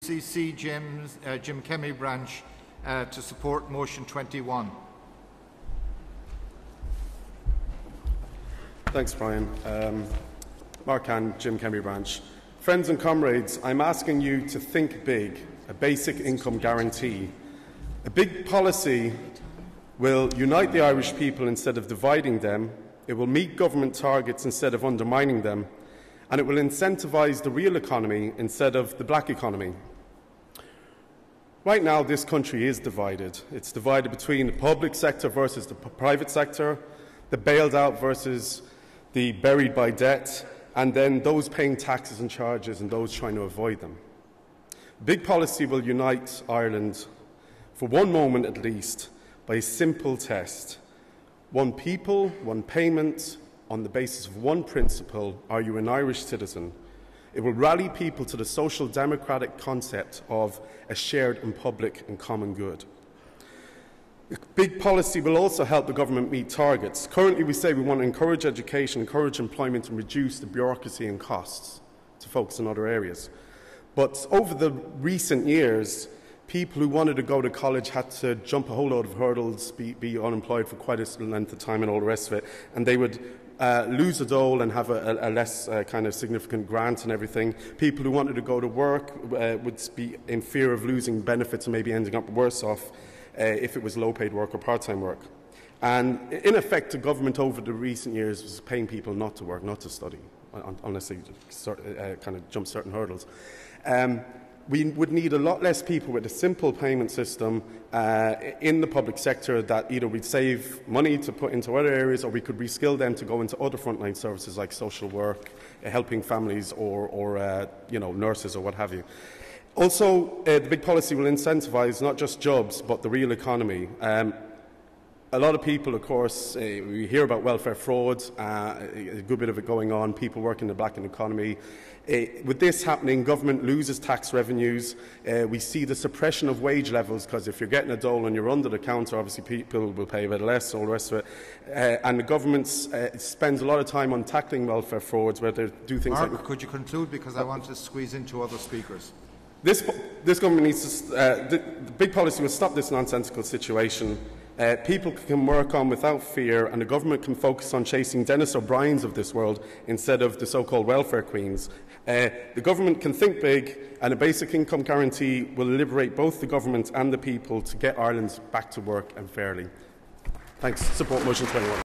UCC Jim Kemmy branch to support motion 21. Thanks, Brian. Mark Hann, Jim Kemby branch. Friends and comrades, I'm asking you to think big. A basic income guarantee. A big policy will unite the Irish people instead of dividing them. It will meet government targets instead of undermining them. And it will incentivise the real economy instead of the black economy. Right now, this country is divided. It's divided between the public sector versus the private sector, the bailed out versus the buried by debt, and then those paying taxes and charges and those trying to avoid them. Big policy will unite Ireland, for one moment at least, by a simple test. One people, one payment, on the basis of one principle: are you an Irish citizen? It will rally people to the social democratic concept of a shared and public and common good. Big policy will also help the government meet targets. Currently, we say we want to encourage education, encourage employment and reduce the bureaucracy and costs to focus on other areas. But over the recent years, people who wanted to go to college had to jump a whole load of hurdles, be unemployed for quite a length of time and all the rest of it, and they would lose a dole and have a less kind of significant grant and everything. People who wanted to go to work would be in fear of losing benefits and maybe ending up worse off if it was low-paid work or part-time work. And in effect, the government over the recent years was paying people not to work, not to study, unless they kind of jump certain hurdles. We would need a lot less people with a simple payment system in the public sector that either we'd save money to put into other areas, or we could reskill them to go into other frontline services like social work, helping families, or nurses or what have you. Also, the big policy will incentivise not just jobs but the real economy. A lot of people, of course, we hear about welfare fraud, a good bit of it going on, people working in the black economy. With this happening, government loses tax revenues. We see the suppression of wage levels, because if you're getting a dole and you're under the counter, obviously people will pay a bit less, all the rest of it. And the government spends a lot of time on tackling welfare frauds, where they do things Mark, like... could you conclude, because I want to squeeze in 2 other speakers. This government needs to... the big policy will stop this nonsensical situation. People can work on without fear, and the government can focus on chasing Dennis O'Briens of this world instead of the so-called welfare queens. The government can think big, and a basic income guarantee will liberate both the government and the people to get Ireland back to work and fairly. Thanks. Support motion 21.